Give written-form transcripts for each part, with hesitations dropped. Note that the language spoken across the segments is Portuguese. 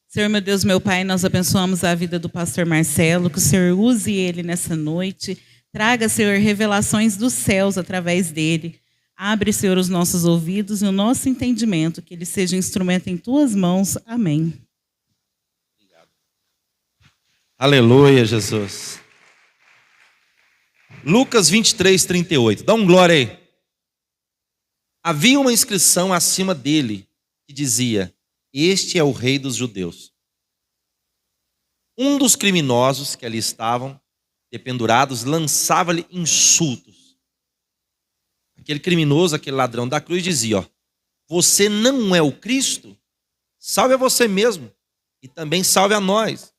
Senhor, meu Deus, meu Pai, nós abençoamos a vida do pastor Marcelo, que o Senhor use ele nessa noite. Traga, Senhor, revelações dos céus através dele. Abre, Senhor, os nossos ouvidos e o nosso entendimento, que ele seja um instrumento em tuas mãos. Amém. Aleluia, Jesus. Lucas 23, 38. Dá um glória aí. Havia uma inscrição acima dele que dizia: Este é o rei dos judeus. Um dos criminosos que ali estavam, dependurados, lançava-lhe insultos. Aquele criminoso, aquele ladrão da cruz dizia: Você não é o Cristo? Salve a você mesmo e também salve a nós.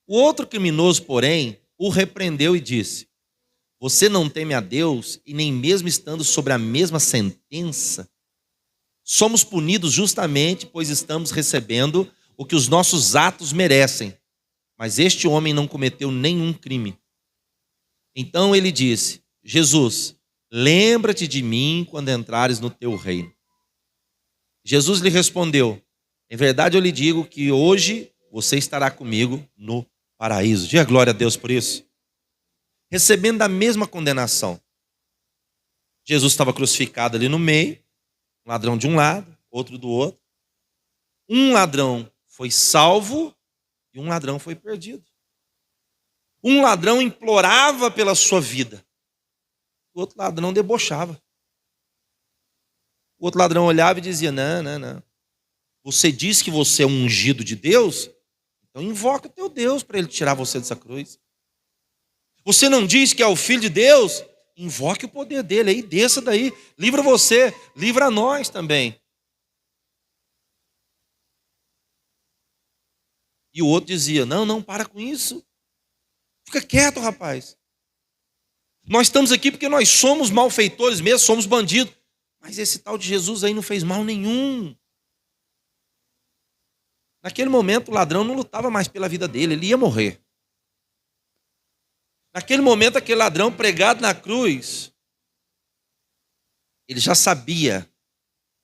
O outro criminoso, porém, o repreendeu e disse: Você não teme a Deus e nem mesmo estando sobre a mesma sentença? Somos punidos justamente, pois estamos recebendo o que os nossos atos merecem. Mas este homem não cometeu nenhum crime. Então ele disse: Jesus, lembra-te de mim quando entrares no teu reino. Jesus lhe respondeu: Em verdade eu lhe digo que hoje você estará comigo no paraíso. Diga glória a Deus por isso. Recebendo a mesma condenação. Jesus estava crucificado ali no meio, um ladrão de um lado, outro do outro. Um ladrão foi salvo e um ladrão foi perdido. Um ladrão implorava pela sua vida, o outro ladrão debochava. O outro ladrão olhava e dizia: Não. Você diz que você é um ungido de Deus? Então invoca o teu Deus para ele tirar você dessa cruz. Você não diz que é o Filho de Deus? Invoque o poder dele aí, desça daí, livra você, livra nós também. E o outro dizia: Não, para com isso. Fica quieto, rapaz. Nós estamos aqui porque nós somos malfeitores mesmo, somos bandidos. Mas esse tal de Jesus aí não fez mal nenhum. Naquele momento o ladrão não lutava mais pela vida dele, ele ia morrer. Naquele momento aquele ladrão pregado na cruz, ele já sabia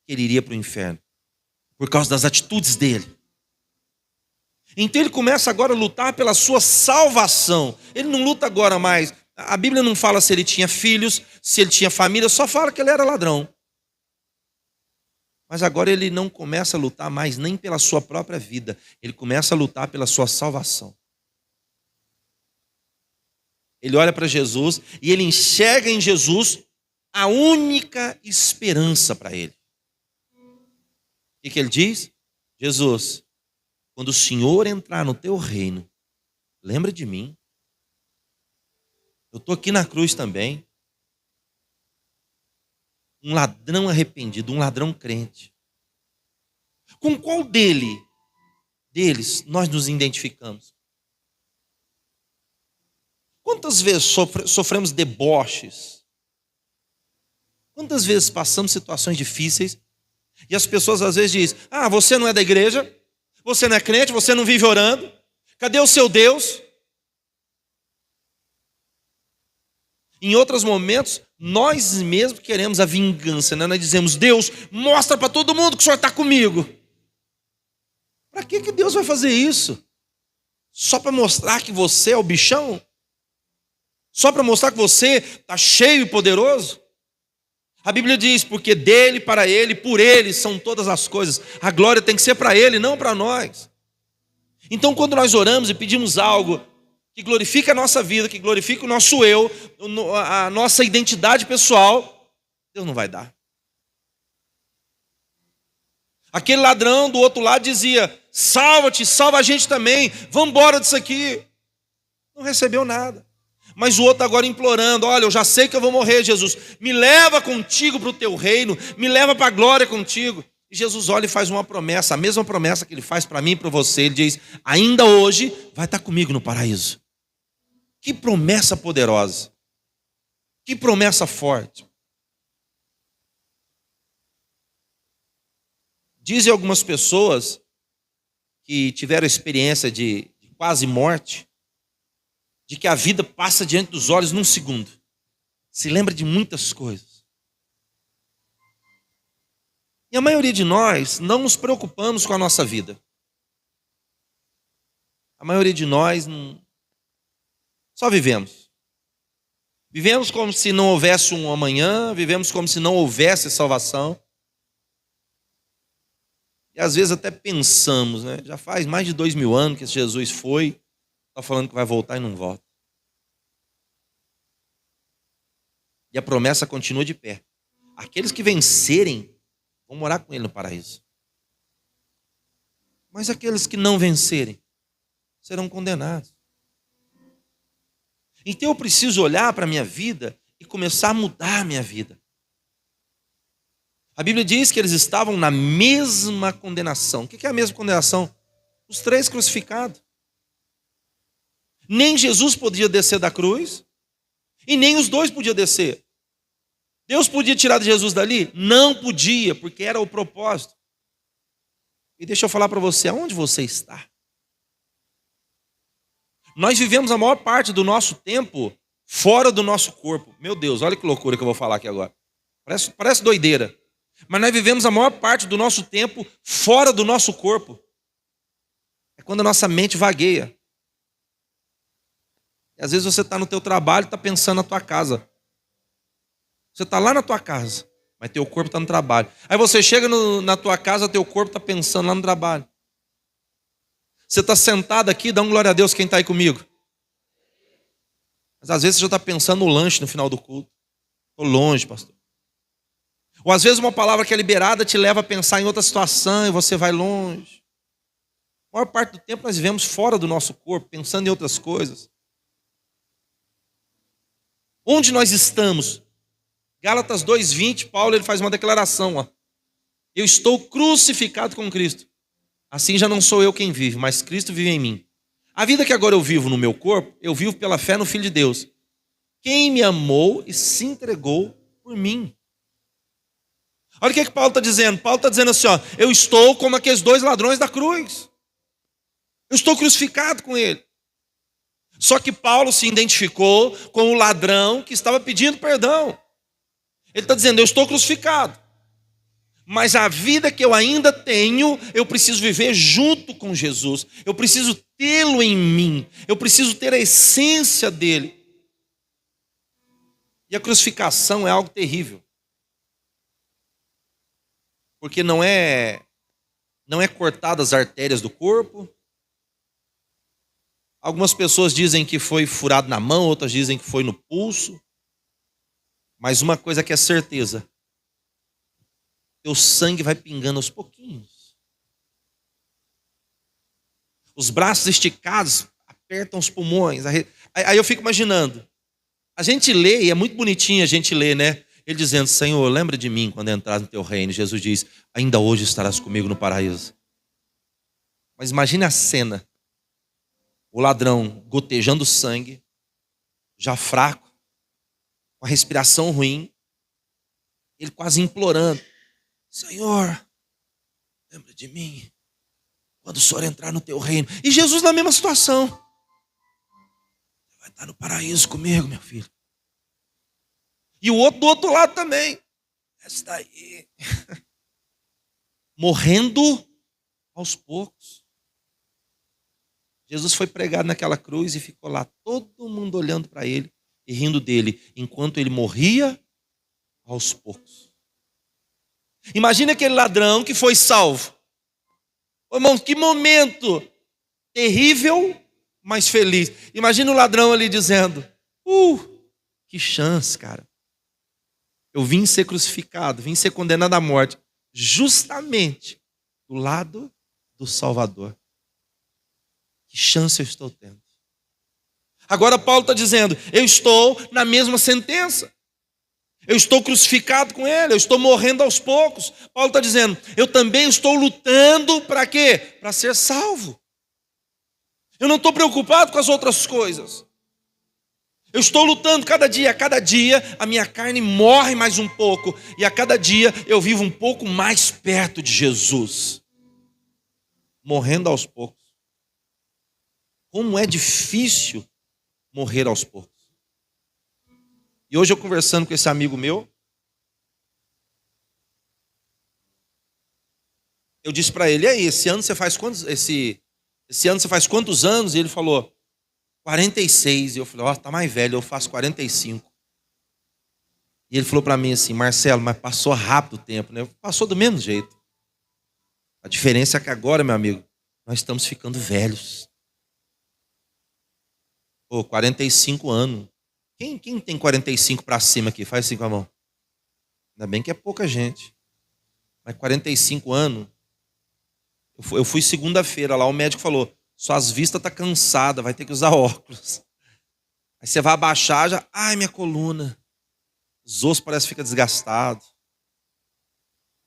que ele iria para o inferno, por causa das atitudes dele. Então ele começa agora a lutar pela sua salvação. Ele não luta agora mais. A Bíblia não fala se ele tinha filhos, se ele tinha família, só fala que ele era ladrão. Mas agora ele não começa a lutar mais nem pela sua própria vida. Ele começa a lutar pela sua salvação. Ele olha para Jesus e ele enxerga em Jesus a única esperança para ele. O que ele diz? Jesus, quando o Senhor entrar no teu reino, lembra de mim. Eu estou aqui na cruz também. Um ladrão arrependido, um ladrão crente. Com qual deles nós nos identificamos? Quantas vezes sofremos deboches? Quantas vezes passamos situações difíceis e as pessoas às vezes dizem: você não é da igreja, você não é crente, você não vive orando, cadê o seu Deus? Em outros momentos, nós mesmos queremos a vingança, né? Nós dizemos: Deus, mostra para todo mundo que o Senhor está comigo. Para que Deus vai fazer isso? Só para mostrar que você é o bichão? Só para mostrar que você está cheio e poderoso? A Bíblia diz: porque dele, para ele, por ele são todas as coisas. A glória tem que ser para ele, não para nós. Então quando nós oramos e pedimos algo que glorifique a nossa vida, que glorifique o nosso eu, a nossa identidade pessoal, Deus não vai dar. Aquele ladrão do outro lado dizia: salva-te, salva a gente também, vamos embora disso aqui. Não recebeu nada. Mas o outro agora implorando: olha, eu já sei que eu vou morrer, Jesus, me leva contigo para o teu reino, me leva para a glória contigo. E Jesus olha e faz uma promessa, a mesma promessa que ele faz para mim e para você. Ele diz: ainda hoje vai estar comigo no paraíso. Que promessa poderosa. Que promessa forte. Dizem algumas pessoas que tiveram experiência de quase morte, de que a vida passa diante dos olhos num segundo. Se lembra de muitas coisas. E a maioria de nós não nos preocupamos com a nossa vida. A maioria de nós só vivemos. Vivemos como se não houvesse um amanhã, vivemos como se não houvesse salvação. E às vezes até pensamos, né? Já faz mais de 2000 anos que Jesus foi, está falando que vai voltar e não volta. E a promessa continua de pé. Aqueles que vencerem vão morar com ele no paraíso. Mas aqueles que não vencerem serão condenados. Então eu preciso olhar para a minha vida e começar a mudar a minha vida. A Bíblia diz que eles estavam na mesma condenação. O que é a mesma condenação? Os 3 crucificados. Nem Jesus podia descer da cruz e nem os 2 podiam descer. Deus podia tirar de Jesus dali? Não podia, porque era o propósito. E deixa eu falar para você, aonde você está? Nós vivemos a maior parte do nosso tempo fora do nosso corpo. Meu Deus, olha que loucura que eu vou falar aqui agora. Parece doideira. Mas nós vivemos a maior parte do nosso tempo fora do nosso corpo. É quando a nossa mente vagueia. E às vezes você está no teu trabalho e está pensando na tua casa. Você está lá na tua casa, mas teu corpo está no trabalho. Aí você chega na tua casa, teu corpo está pensando lá no trabalho. Você está sentado aqui, dá um glória a Deus quem está aí comigo. Mas às vezes você já está pensando no lanche no final do culto. Estou longe, pastor. Ou às vezes uma palavra que é liberada te leva a pensar em outra situação e você vai longe. A maior parte do tempo nós vivemos fora do nosso corpo, pensando em outras coisas. Onde nós estamos? Gálatas 2:20, Paulo ele faz uma declaração. Eu estou crucificado com Cristo. Assim já não sou eu quem vive, mas Cristo vive em mim. A vida que agora eu vivo no meu corpo, eu vivo pela fé no Filho de Deus. Quem me amou e se entregou por mim. Olha o que Paulo está dizendo. Paulo está dizendo assim, eu estou como aqueles 2 ladrões da cruz. Eu estou crucificado com ele. Só que Paulo se identificou com o ladrão que estava pedindo perdão. Ele está dizendo, eu estou crucificado. Mas a vida que eu ainda tenho, eu preciso viver junto com Jesus. Eu preciso tê-lo em mim. Eu preciso ter a essência dele. E a crucificação é algo terrível. Porque não é cortada as artérias do corpo. Algumas pessoas dizem que foi furado na mão, outras dizem que foi no pulso. Mas uma coisa que é certeza. Teu sangue vai pingando aos pouquinhos. Os braços esticados apertam os pulmões. Aí eu fico imaginando. A gente lê, e é muito bonitinho a gente ler, né? Ele dizendo, Senhor, lembra de mim quando entrar no teu reino. Jesus diz, ainda hoje estarás comigo no paraíso. Mas imagine a cena. O ladrão gotejando sangue, já fraco, com a respiração ruim. Ele quase implorando. Senhor, lembra de mim quando o Senhor entrar no teu reino. E Jesus na mesma situação. Você vai estar no paraíso comigo, meu filho. E o outro do outro lado também. Está aí. Morrendo aos poucos. Jesus foi pregado naquela cruz e ficou lá todo mundo olhando para ele e rindo dele, enquanto ele morria aos poucos. Imagina aquele ladrão que foi salvo. Irmão, que momento terrível, mas feliz. Imagina o ladrão ali dizendo, que chance, cara. Eu vim ser crucificado, vim ser condenado à morte, justamente do lado do Salvador. Que chance eu estou tendo. Agora Paulo está dizendo, eu estou na mesma sentença. Eu estou crucificado com ele, eu estou morrendo aos poucos. Paulo está dizendo, eu também estou lutando para quê? Para ser salvo. Eu não estou preocupado com as outras coisas. Eu estou lutando cada dia a minha carne morre mais um pouco. E a cada dia eu vivo um pouco mais perto de Jesus. Morrendo aos poucos. Como é difícil morrer aos poucos. E hoje eu conversando com esse amigo meu, eu disse para ele, e aí, esse ano você faz quantos, esse esse ano você faz quantos anos? E ele falou, 46. E eu falei, ó, tá mais velho, eu faço 45. E ele falou para mim assim, Marcelo, mas passou rápido o tempo, né? Passou do mesmo jeito. A diferença é que agora, meu amigo, nós estamos ficando velhos. Pô, 45 anos. Quem tem 45 para cima aqui? Faz assim com a mão. Ainda bem que é pouca gente. Mas 45 anos. Eu fui segunda-feira lá, o médico falou, suas vistas estão cansadas, vai ter que usar óculos. Aí você vai abaixar, já, ai, minha coluna. Os ossos parecem que ficam desgastados.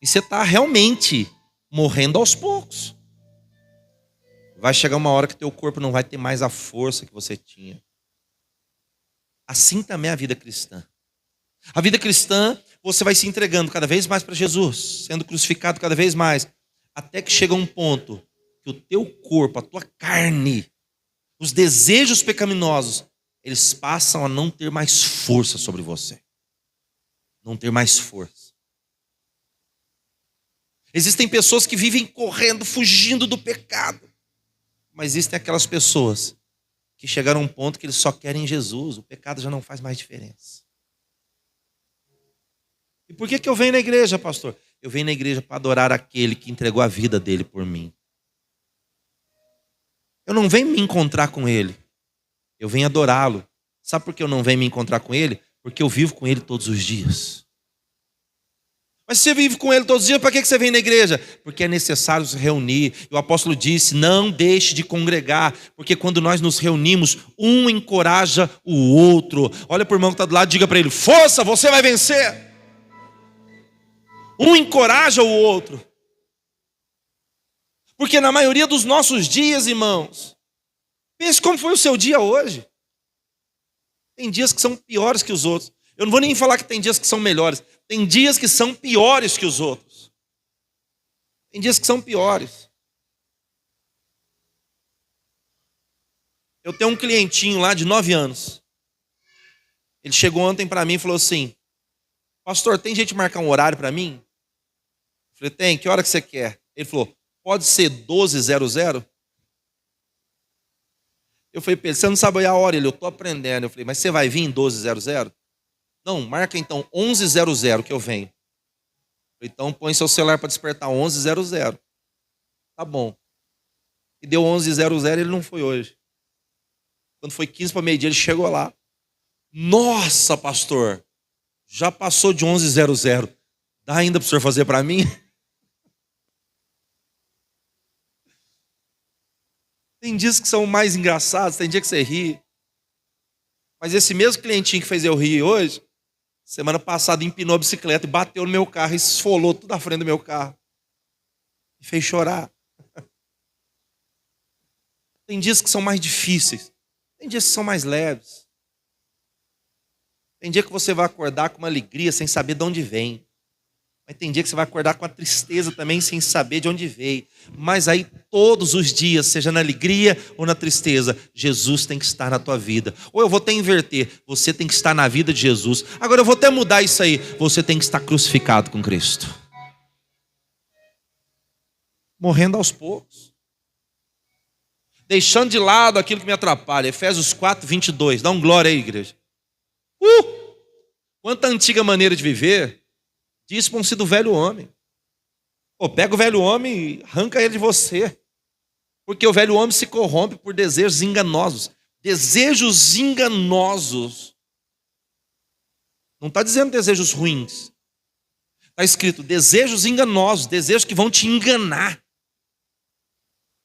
E você está realmente morrendo aos poucos. Vai chegar uma hora que teu corpo não vai ter mais a força que você tinha. Assim também é a vida cristã. A vida cristã, você vai se entregando cada vez mais para Jesus, sendo crucificado cada vez mais, até que chega um ponto que o teu corpo, a tua carne, os desejos pecaminosos, eles passam a não ter mais força sobre você. Não ter mais força. Existem pessoas que vivem correndo, fugindo do pecado. Mas existem aquelas pessoas que chegaram a um ponto que eles só querem Jesus. O pecado já não faz mais diferença. E por que eu venho na igreja, pastor? Eu venho na igreja para adorar aquele que entregou a vida dele por mim. Eu não venho me encontrar com ele. Eu venho adorá-lo. Sabe por que eu não venho me encontrar com ele? Porque eu vivo com ele todos os dias. Mas se você vive com ele todos os dias, para que você vem na igreja? Porque é necessário se reunir. E o apóstolo disse, não deixe de congregar, porque quando nós nos reunimos, um encoraja o outro. Olha para o irmão que está do lado, diga para ele, força, você vai vencer. Um encoraja o outro. Porque na maioria dos nossos dias, irmãos, pense como foi o seu dia hoje. Tem dias que são piores que os outros. Eu não vou nem falar que tem dias que são melhores. Tem dias que são piores que os outros. Tem dias que são piores. Eu tenho um clientinho lá de 9 anos. Ele chegou ontem para mim e falou assim, pastor, tem jeito de marcar um horário para mim? Eu falei, tem, que hora que você quer? Ele falou, pode ser 12h00? Eu falei para ele, você não sabe a hora? Ele, eu estou aprendendo. Eu falei, mas você vai vir em 12h00? Não, marca então 11h00 que eu venho. Então põe seu celular para despertar 11h00. Tá bom. E deu 11h00, ele não foi hoje. Quando foi 15 para meio-dia, ele chegou lá. Nossa, pastor, já passou de 11h00. Dá ainda para o senhor fazer para mim? Tem dias que são mais engraçados, tem dia que você ri. Mas esse mesmo clientinho que fez eu rir hoje, semana passada empinou a bicicleta e bateu no meu carro e esfolou tudo à frente do meu carro. E fez chorar. Tem dias que são mais difíceis. Tem dias que são mais leves. Tem dia que você vai acordar com uma alegria sem saber de onde vem. Mas tem dia que você vai acordar com a tristeza também sem saber de onde veio. Mas aí todos os dias, seja na alegria ou na tristeza, Jesus tem que estar na tua vida. Ou eu vou até inverter, você tem que estar na vida de Jesus. Agora eu vou até mudar isso aí, você tem que estar crucificado com Cristo. Morrendo aos poucos. Deixando de lado aquilo que me atrapalha. Efésios 4:22. Dá um glória aí, igreja. Quanta antiga maneira de viver. Dispõe-se do velho homem. Pô, pega o velho homem e arranca ele de você. Porque o velho homem se corrompe por desejos enganosos. Desejos enganosos. Não está dizendo desejos ruins. Está escrito desejos enganosos, desejos que vão te enganar.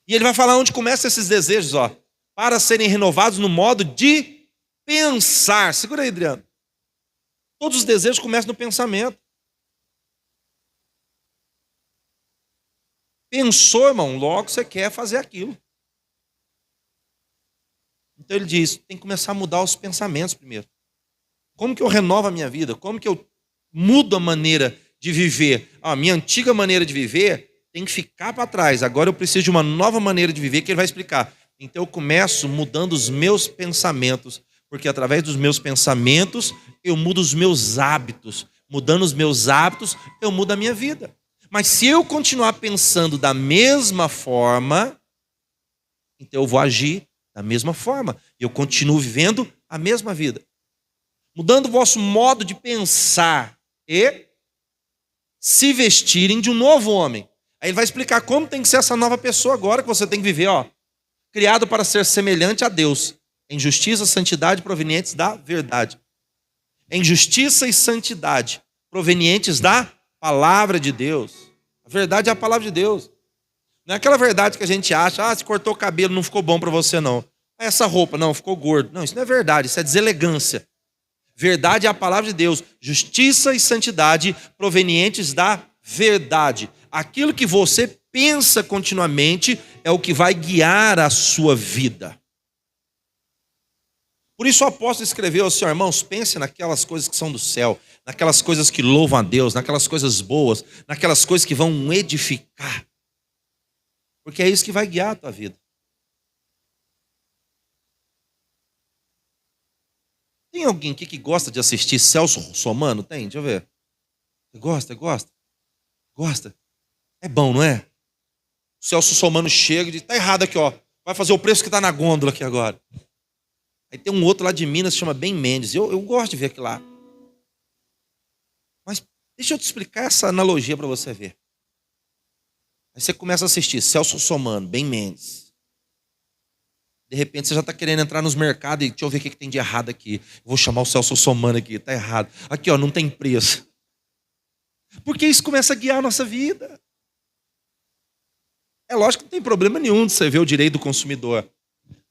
E ele vai falar onde começam esses desejos, ó. Para serem renovados no modo de pensar. Segura aí, Adriano. Todos os desejos começam no pensamento. Pensou, irmão, logo você quer fazer aquilo. Então ele diz, tem que começar a mudar os pensamentos primeiro. Como que eu renovo a minha vida? Como que eu mudo a maneira de viver? A minha antiga maneira de viver tem que ficar para trás. Agora eu preciso de uma nova maneira de viver que ele vai explicar. Então eu começo mudando os meus pensamentos, porque através dos meus pensamentos eu mudo os meus hábitos. Mudando os meus hábitos, eu mudo a minha vida. Mas se eu continuar pensando da mesma forma, Então eu vou agir da mesma forma. Eu continuo vivendo a mesma vida. Mudando o vosso modo de pensar e se vestirem de um novo homem. Aí ele vai explicar como tem que ser essa nova pessoa agora que você tem que viver, ó. Criado para ser semelhante a Deus, em justiça, santidade provenientes da verdade. Em justiça e santidade provenientes da palavra de Deus. A verdade é a palavra de Deus. Não é aquela verdade que a gente acha, se cortou o cabelo não ficou bom para você não. Essa roupa, não, ficou gordo. Não, isso não é verdade, isso é deselegância. Verdade é a palavra de Deus. Justiça e santidade provenientes da verdade. Aquilo que você pensa continuamente é o que vai guiar a sua vida. Por isso o apóstolo escreveu assim, irmãos, pense naquelas coisas que são do céu, naquelas coisas que louvam a Deus, naquelas coisas boas, naquelas coisas que vão edificar. Porque é isso que vai guiar a tua vida. Tem alguém aqui que gosta de assistir Celso Russomano? Tem? Deixa eu ver. Você gosta? Gosta? É bom, não é? O Celso Russomano chega e diz, tá errado aqui, ó. Vai fazer o preço que tá na gôndola aqui agora. Aí tem um outro lá de Minas que chama Ben Mendes. Eu gosto de ver aquilo lá. Mas deixa eu te explicar essa analogia para você ver. Aí você começa a assistir Celso Russomano, Ben Mendes. De repente você já está querendo entrar nos mercados e deixa eu ver o que tem de errado aqui. Eu vou chamar o Celso Russomano aqui, está errado. Aqui, ó, não tem preço. Porque isso começa a guiar a nossa vida. É lógico que não tem problema nenhum de você ver o direito do consumidor.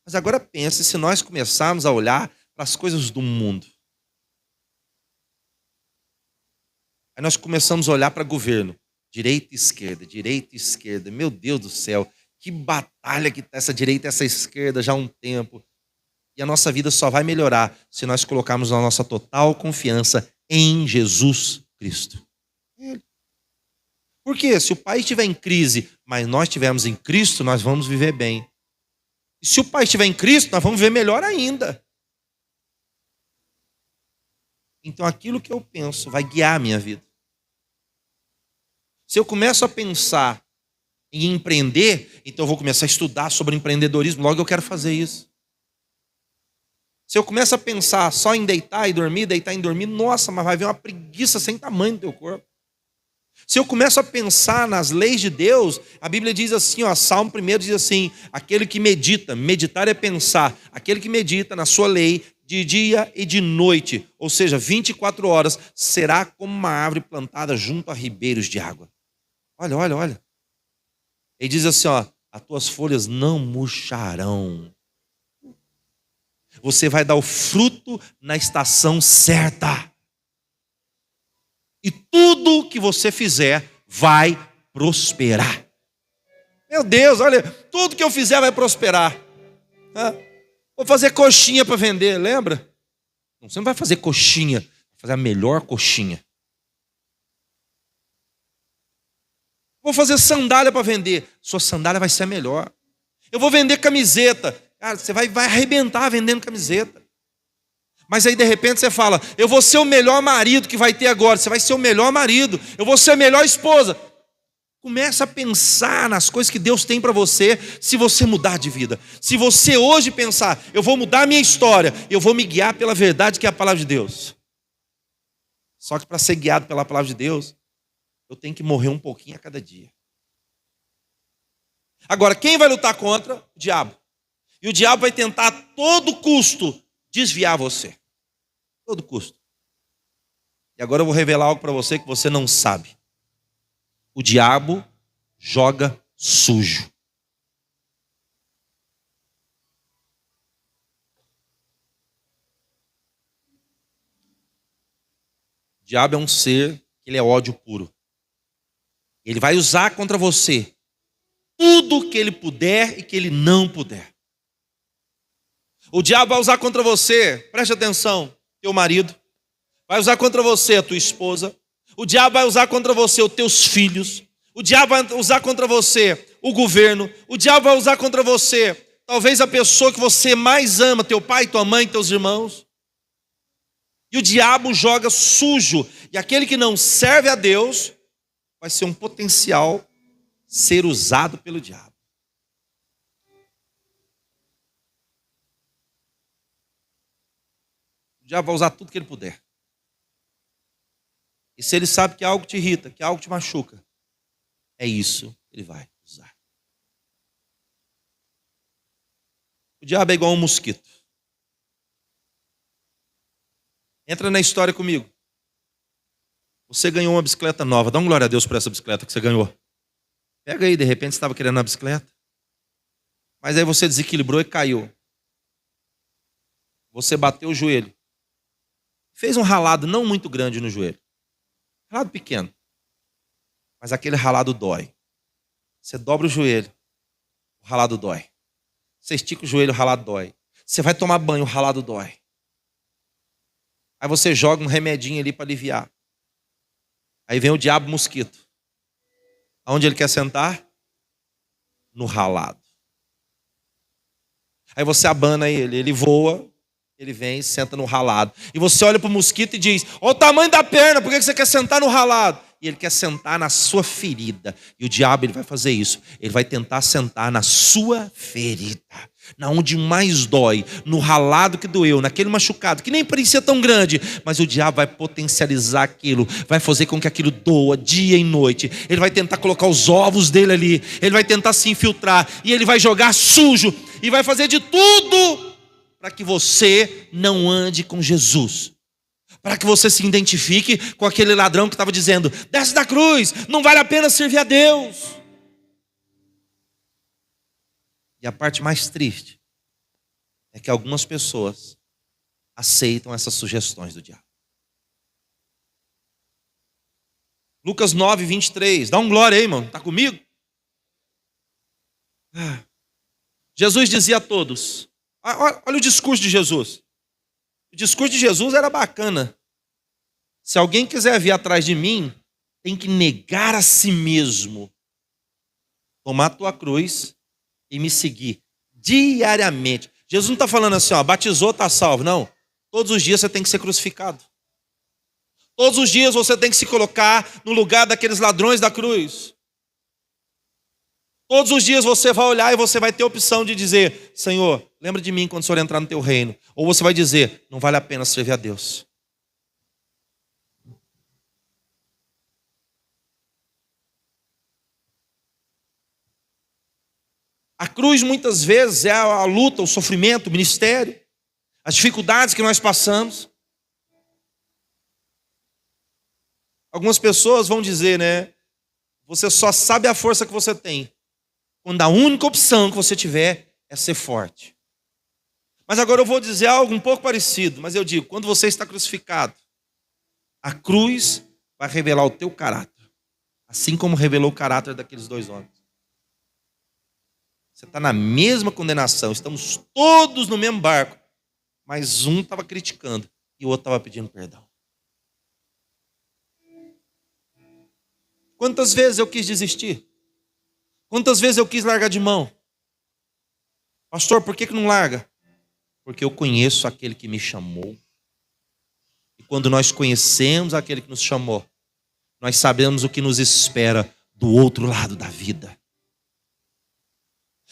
Mas agora pense se nós começarmos a olhar para as coisas do mundo. Aí nós começamos a olhar para governo. Direita e esquerda, direita e esquerda. Meu Deus do céu, que batalha que está essa direita e essa esquerda já há um tempo. E a nossa vida só vai melhorar se nós colocarmos a nossa total confiança em Jesus Cristo. Porque se o país estiver em crise, mas nós estivermos em Cristo, nós vamos viver bem. E se o país estiver em Cristo, nós vamos viver melhor ainda. Então aquilo que eu penso vai guiar a minha vida. Se eu começo a pensar em empreender, então eu vou começar a estudar sobre empreendedorismo, logo eu quero fazer isso. Se eu começo a pensar só em deitar e dormir, nossa, mas vai vir uma preguiça sem tamanho no teu corpo. Se eu começo a pensar nas leis de Deus, a Bíblia diz assim, ó, Salmo 1 diz assim, aquele que medita, meditar é pensar, aquele que medita na sua lei de dia e de noite, ou seja, 24 horas, será como uma árvore plantada junto a ribeiros de água. Olha. Ele diz assim, ó, as tuas folhas não murcharão. Você vai dar o fruto na estação certa. E tudo que você fizer vai prosperar. Meu Deus, olha, tudo que eu fizer vai prosperar. Vou fazer coxinha para vender, lembra? Não, você não vai fazer coxinha, vai fazer a melhor coxinha. Vou fazer sandália para vender, sua sandália vai ser a melhor. Eu vou vender camiseta, cara, você vai arrebentar vendendo camiseta. Mas aí de repente você fala, eu vou ser o melhor marido que vai ter agora. Você vai ser o melhor marido, eu vou ser a melhor esposa. Começa a pensar nas coisas que Deus tem para você, se você mudar de vida. Se você hoje pensar, eu vou mudar a minha história, eu vou me guiar pela verdade que é a palavra de Deus. Só que para ser guiado pela palavra de Deus, eu tenho que morrer um pouquinho a cada dia. Agora, quem vai lutar contra? O diabo. E o diabo vai tentar a todo custo desviar você. Todo custo. E agora eu vou revelar algo para você que você não sabe. O diabo joga sujo. O diabo é um ser, ele é ódio puro. Ele vai usar contra você tudo que ele puder e que ele não puder. O diabo vai usar contra você, preste atenção, teu marido. Vai usar contra você a tua esposa. O diabo vai usar contra você os teus filhos. O diabo vai usar contra você o governo. O diabo vai usar contra você, talvez a pessoa que você mais ama, teu pai, tua mãe, teus irmãos. E o diabo joga sujo. E aquele que não serve a Deus vai ser um potencial ser usado pelo diabo. O diabo vai usar tudo que ele puder. E se ele sabe que algo te irrita, que algo te machuca, é isso que ele vai usar. O diabo é igual um mosquito. Entra na história comigo. Você ganhou uma bicicleta nova. Dá uma glória a Deus por essa bicicleta que você ganhou. Pega aí, de repente você estava querendo uma bicicleta. Mas aí você desequilibrou e caiu. Você bateu o joelho. Fez um ralado não muito grande no joelho. Ralado pequeno. Mas aquele ralado dói. Você dobra o joelho, o ralado dói. Você estica o joelho, o ralado dói. Você vai tomar banho, o ralado dói. Aí você joga um remedinho ali para aliviar. Aí vem o diabo mosquito. Aonde ele quer sentar? No ralado. Aí você abana ele voa, ele vem e senta no ralado. E você olha para o mosquito e diz: olha o tamanho da perna, por que você quer sentar no ralado? E ele quer sentar na sua ferida. E o diabo, ele vai fazer isso. Ele vai tentar sentar na sua ferida. Na onde mais dói, no ralado que doeu, naquele machucado, que nem parecia tão grande. Mas o diabo vai potencializar aquilo, vai fazer com que aquilo doa dia e noite. Ele vai tentar colocar os ovos dele ali. Ele vai tentar se infiltrar. E ele vai jogar sujo. E vai fazer de tudo para que você não ande com Jesus. Para que você se identifique com aquele ladrão que estava dizendo: desce da cruz, não vale a pena servir a Deus. E a parte mais triste é que algumas pessoas aceitam essas sugestões do diabo. Lucas 9, 23. Dá um glória aí, irmão. Está comigo? Jesus dizia a todos. Olha o discurso de Jesus. O discurso de Jesus era bacana. Se alguém quiser vir atrás de mim, tem que negar a si mesmo, tomar a tua cruz e me seguir diariamente. Jesus não está falando assim, ó, batizou, está salvo. Não. Todos os dias você tem que ser crucificado. Todos os dias você tem que se colocar no lugar daqueles ladrões da cruz. Todos os dias você vai olhar e você vai ter a opção de dizer: Senhor, lembra de mim quando o Senhor entrar no teu reino. Ou você vai dizer: não vale a pena servir a Deus. A cruz muitas vezes é a luta, o sofrimento, o ministério, as dificuldades que nós passamos. Algumas pessoas vão dizer, né? Você só sabe a força que você tem quando a única opção que você tiver é ser forte. Mas agora eu vou dizer algo um pouco parecido, mas eu digo, quando você está crucificado, a cruz vai revelar o teu caráter, assim como revelou o caráter daqueles dois homens. Você está na mesma condenação, estamos todos no mesmo barco, mas um estava criticando e o outro estava pedindo perdão. Quantas vezes eu quis desistir? Quantas vezes eu quis largar de mão? Pastor, por que não larga? Porque eu conheço aquele que me chamou. E quando nós conhecemos aquele que nos chamou, nós sabemos o que nos espera do outro lado da vida.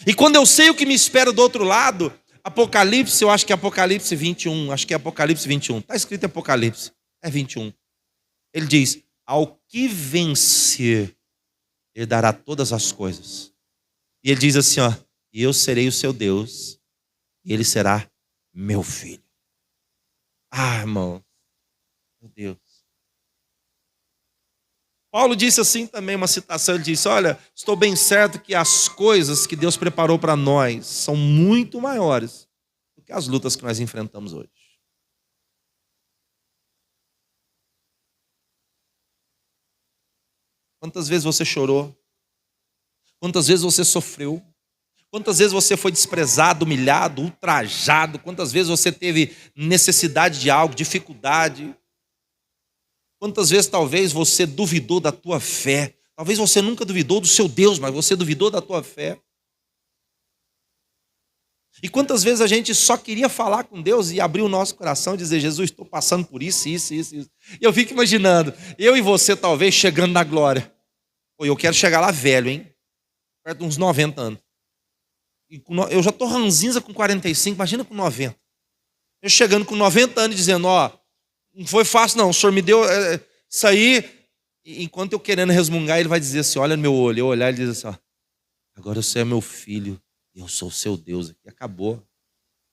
E quando eu sei o que me espera do outro lado, Apocalipse, eu acho que é Apocalipse 21, acho que é Apocalipse 21. Está escrito em Apocalipse, é 21. Ele diz: ao que vencer, ele dará todas as coisas. E ele diz assim, ó: e eu serei o seu Deus, e ele será meu filho. Ah, irmão, meu Deus. Paulo disse assim também, uma citação, ele disse: olha, estou bem certo que as coisas que Deus preparou para nós são muito maiores do que as lutas que nós enfrentamos hoje. Quantas vezes você chorou? Quantas vezes você sofreu? Quantas vezes você foi desprezado, humilhado, ultrajado? Quantas vezes você teve necessidade de algo, dificuldade? Quantas vezes talvez você duvidou da tua fé? Talvez você nunca duvidou do seu Deus, mas você duvidou da tua fé. E quantas vezes a gente só queria falar com Deus e abrir o nosso coração e dizer: Jesus, estou passando por isso. E eu fico imaginando, eu e você talvez chegando na glória. Pô, eu quero chegar lá velho, hein? Perto de uns 90 anos. Eu já estou ranzinza com 45, imagina com 90. Eu chegando com 90 anos dizendo, não foi fácil não, o senhor me deu isso aí. E enquanto eu querendo resmungar, ele vai dizer assim, olha no meu olho. Eu olhar e ele diz assim, agora você é meu filho e eu sou o seu Deus. Aqui acabou.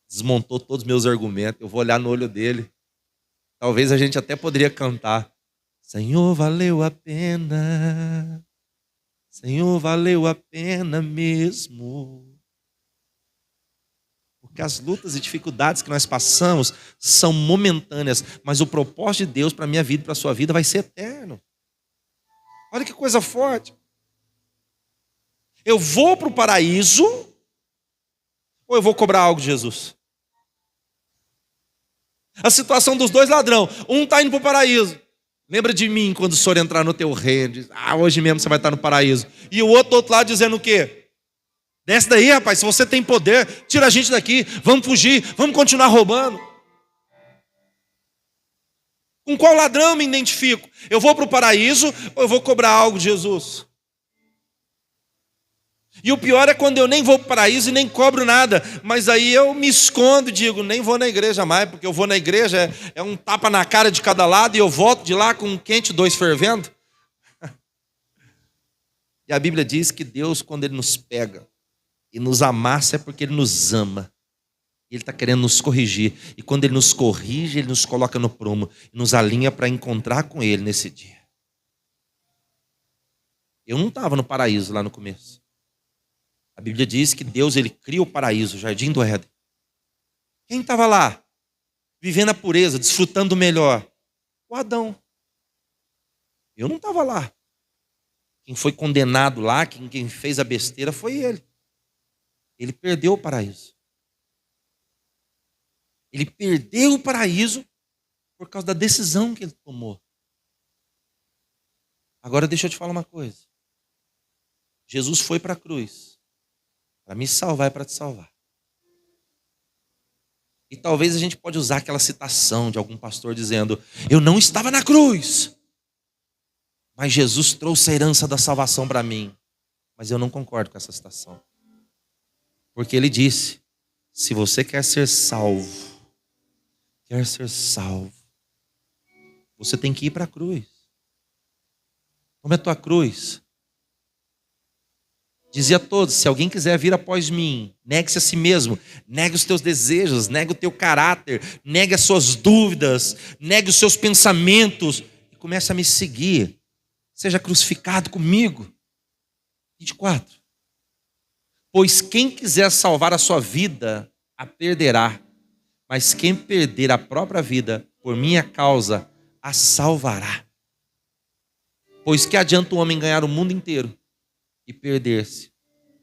Desmontou todos os meus argumentos. Eu vou olhar no olho dele. Talvez a gente até poderia cantar. Senhor, valeu a pena. Senhor, valeu a pena mesmo. Porque as lutas e dificuldades que nós passamos são momentâneas, mas o propósito de Deus para a minha vida e para a sua vida vai ser eterno. Olha que coisa forte. Eu vou para o paraíso ou eu vou cobrar algo de Jesus? A situação dos dois ladrões. Um está indo para o paraíso. Lembra de mim quando o senhor entrar no teu reino. Diz, hoje mesmo você vai estar no paraíso. E o outro do outro lado dizendo o quê? Desce daí, rapaz, se você tem poder, tira a gente daqui, vamos fugir, vamos continuar roubando. Com qual ladrão eu me identifico? Eu vou para o paraíso ou eu vou cobrar algo de Jesus? E o pior é quando eu nem vou para o paraíso e nem cobro nada, mas aí eu me escondo e digo, nem vou na igreja mais, porque eu vou na igreja, é um tapa na cara de cada lado e eu volto de lá com um quente, 2 fervendo. E a Bíblia diz que Deus, quando Ele nos pega e nos amassa, é porque Ele nos ama. Ele está querendo nos corrigir. E quando Ele nos corrige, Ele nos coloca no prumo e nos alinha para encontrar com Ele nesse dia. Eu não estava no paraíso lá no começo. A Bíblia diz que Deus, Ele cria o paraíso, o jardim do Éden. Quem estava lá? Vivendo a pureza, desfrutando do melhor? O Adão. Eu não estava lá. Quem foi condenado lá, quem fez a besteira foi ele. Ele perdeu o paraíso. Ele perdeu o paraíso por causa da decisão que ele tomou. Agora deixa eu te falar uma coisa. Jesus foi para a cruz para me salvar e para te salvar. E talvez a gente pode usar aquela citação de algum pastor dizendo, eu não estava na cruz, mas Jesus trouxe a herança da salvação para mim. Mas eu não concordo com essa citação. Porque ele disse, se você quer ser salvo, você tem que ir para a cruz. Como é a tua cruz? Dizia a todos, se alguém quiser vir após mim, negue-se a si mesmo, negue os teus desejos, negue o teu caráter, negue as suas dúvidas, negue os seus pensamentos e comece a me seguir. Seja crucificado comigo. 24. Pois quem quiser salvar a sua vida, a perderá. Mas quem perder a própria vida, por minha causa, a salvará. Pois que adianta o homem ganhar o mundo inteiro e perder-se,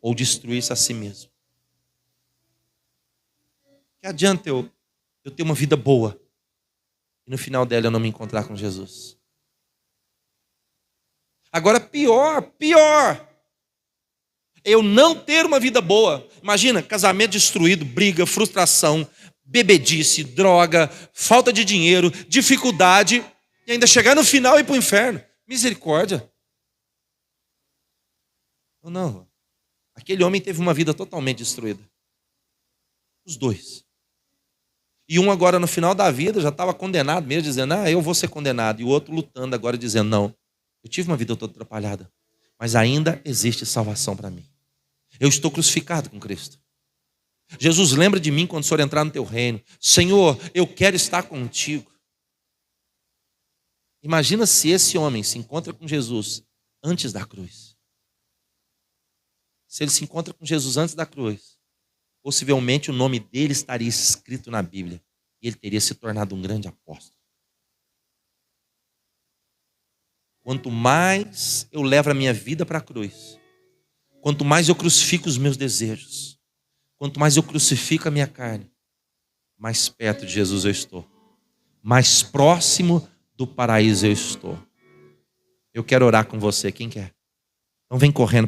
ou destruir-se a si mesmo? Que adianta eu ter uma vida boa e no final dela eu não me encontrar com Jesus? Agora pior, eu não ter uma vida boa. Imagina, casamento destruído, briga, frustração, bebedice, droga, falta de dinheiro, dificuldade, e ainda chegar no final e ir para o inferno. Misericórdia. Não. Aquele homem teve uma vida totalmente destruída. Os dois. E um agora no final da vida já estava condenado mesmo, dizendo, eu vou ser condenado. E o outro lutando agora dizendo, não, eu tive uma vida toda atrapalhada, mas ainda existe salvação para mim. Eu estou crucificado com Cristo. Jesus, lembra de mim quando o Senhor entrar no teu reino. Senhor, eu quero estar contigo. Imagina se esse homem se encontra com Jesus antes da cruz. Se ele se encontra com Jesus antes da cruz, possivelmente o nome dele estaria escrito na Bíblia e ele teria se tornado um grande apóstolo. Quanto mais eu levo a minha vida para a cruz, quanto mais eu crucifico os meus desejos, quanto mais eu crucifico a minha carne, mais perto de Jesus eu estou, mais próximo do paraíso eu estou. Eu quero orar com você, quem quer? Então vem correndo para